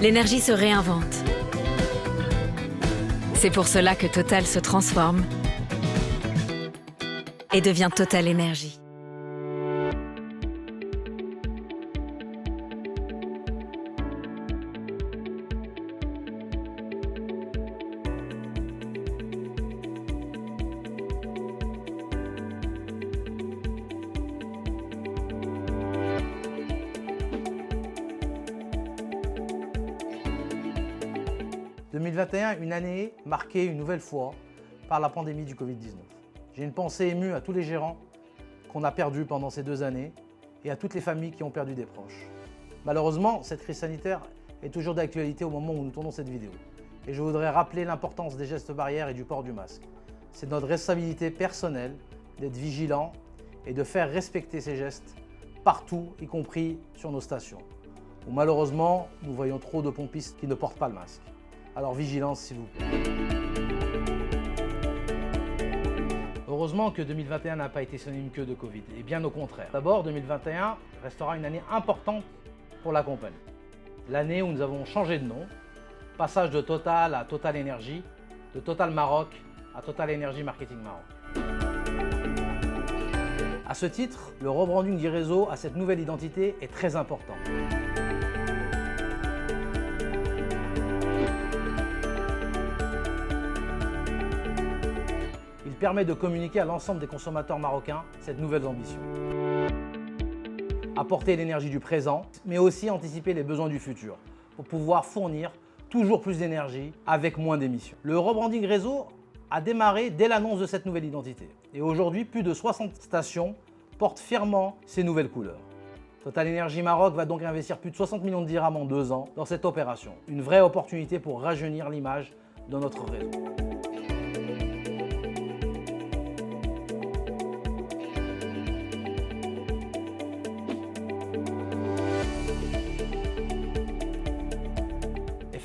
L'énergie se réinvente. C'est pour cela que Total se transforme et devient Total Énergie. « 2021, une année marquée une nouvelle fois par la pandémie du Covid-19. J'ai une pensée émue à tous les gérants qu'on a perdus pendant ces 2 années et à toutes les familles qui ont perdu des proches. Malheureusement, cette crise sanitaire est toujours d'actualité au moment où nous tournons cette vidéo. Et je voudrais rappeler l'importance des gestes barrières et du port du masque. C'est notre responsabilité personnelle d'être vigilant et de faire respecter ces gestes partout, y compris sur nos stations, où malheureusement, nous voyons trop de pompistes qui ne portent pas le masque. Alors vigilance s'il vous plaît. Heureusement que 2021 n'a pas été synonyme que de Covid, et bien au contraire. D'abord, 2021 restera une année importante pour la compagnie. L'année où nous avons changé de nom, passage de Total à Total Énergie, de Total Maroc à Total Énergie Marketing Maroc. À ce titre, le rebranding du réseau à cette nouvelle identité est très important. Il permet de communiquer à l'ensemble des consommateurs marocains cette nouvelle ambition. Apporter l'énergie du présent, mais aussi anticiper les besoins du futur, pour pouvoir fournir toujours plus d'énergie avec moins d'émissions. Le rebranding réseau a démarré dès l'annonce de cette nouvelle identité. Et aujourd'hui, plus de 60 stations portent fièrement ces nouvelles couleurs. Total Énergie Maroc va donc investir plus de 60 millions de dirhams en 2 ans dans cette opération. Une vraie opportunité pour rajeunir l'image de notre réseau.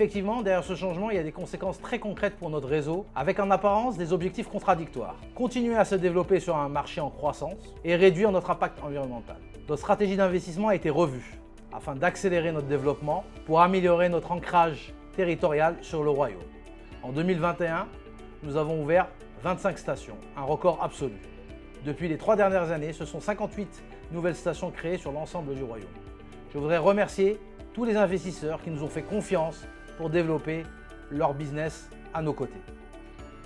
Effectivement, derrière ce changement, il y a des conséquences très concrètes pour notre réseau, avec en apparence des objectifs contradictoires. Continuer à se développer sur un marché en croissance et réduire notre impact environnemental. Notre stratégie d'investissement a été revue afin d'accélérer notre développement pour améliorer notre ancrage territorial sur le royaume. En 2021, nous avons ouvert 25 stations, un record absolu. Depuis les 3 dernières années, ce sont 58 nouvelles stations créées sur l'ensemble du royaume. Je voudrais remercier tous les investisseurs qui nous ont fait confiance pour développer leur business à nos côtés.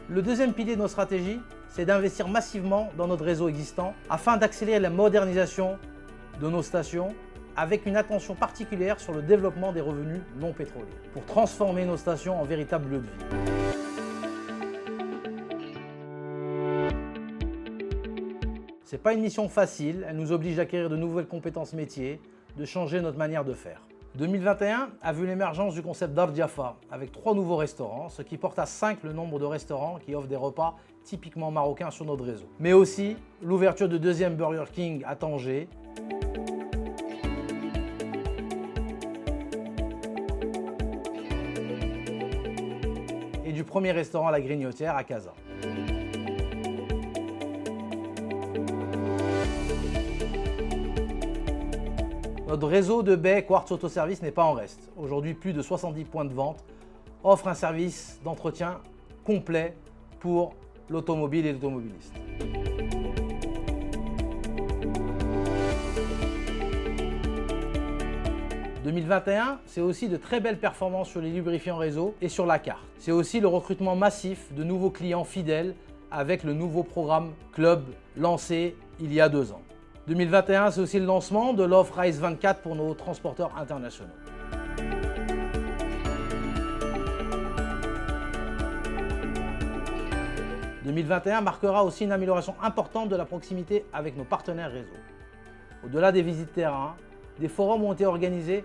Le deuxième pilier de notre stratégie, c'est d'investir massivement dans notre réseau existant afin d'accélérer la modernisation de nos stations avec une attention particulière sur le développement des revenus non pétroliers pour transformer nos stations en véritables lieux de vie. Ce n'est pas une mission facile, elle nous oblige d'acquérir de nouvelles compétences métiers, de changer notre manière de faire. 2021 a vu l'émergence du concept Dar Diafa avec 3 nouveaux restaurants, ce qui porte à 5 le nombre de restaurants qui offrent des repas typiquement marocains sur notre réseau. Mais aussi l'ouverture du 2e Burger King à Tanger, et du 1er restaurant à la Grignotière à Casa. Notre réseau de baies Quartz Autoservice n'est pas en reste. Aujourd'hui, plus de 70 points de vente offrent un service d'entretien complet pour l'automobile et l'automobiliste. « 2021, c'est aussi de très belles performances sur les lubrifiants réseau et sur la carte. C'est aussi le recrutement massif de nouveaux clients fidèles avec le nouveau programme Club lancé il y a 2 ans. 2021, c'est aussi le lancement de l'offre Rise 24 pour nos transporteurs internationaux. « 2021 marquera aussi une amélioration importante de la proximité avec nos partenaires réseau. Au-delà des visites terrain, des forums ont été organisés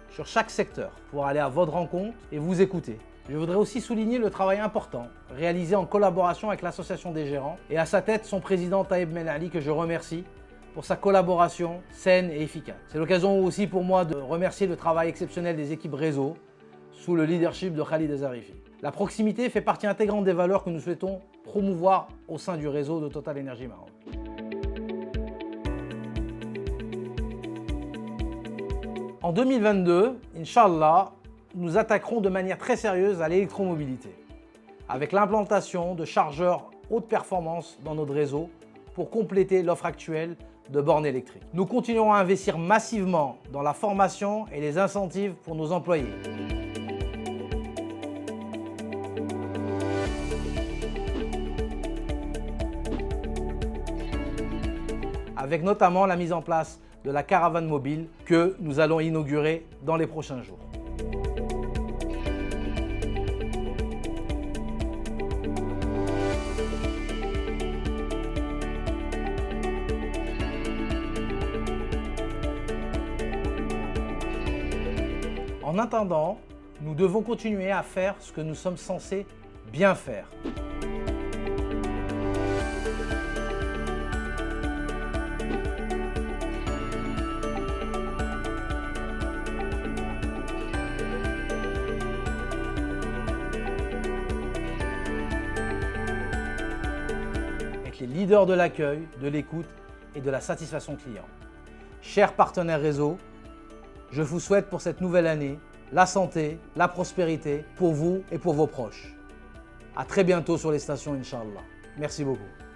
sur chaque secteur pour aller à votre rencontre et vous écouter. Je voudrais aussi souligner le travail important réalisé en collaboration avec l'Association des gérants et à sa tête son président Taïb Ben Ali que je remercie pour sa collaboration saine et efficace. C'est l'occasion aussi pour moi de remercier le travail exceptionnel des équipes réseau sous le leadership de Khalid Azarifi. La proximité fait partie intégrante des valeurs que nous souhaitons promouvoir au sein du réseau de Total Énergie Maroc. En 2022, Inch'Allah, nous attaquerons de manière très sérieuse à l'électromobilité, avec l'implantation de chargeurs haute performance dans notre réseau pour compléter l'offre actuelle de bornes électriques. Nous continuerons à investir massivement dans la formation et les incentives pour nos employés. Avec notamment la mise en place de la caravane mobile que nous allons inaugurer dans les prochains jours. En attendant, nous devons continuer à faire ce que nous sommes censés bien faire. Être les leaders de l'accueil, de l'écoute et de la satisfaction client. Chers partenaires réseau, je vous souhaite pour cette nouvelle année la santé, la prospérité pour vous et pour vos proches. À très bientôt sur les stations, Inch'Allah. Merci beaucoup.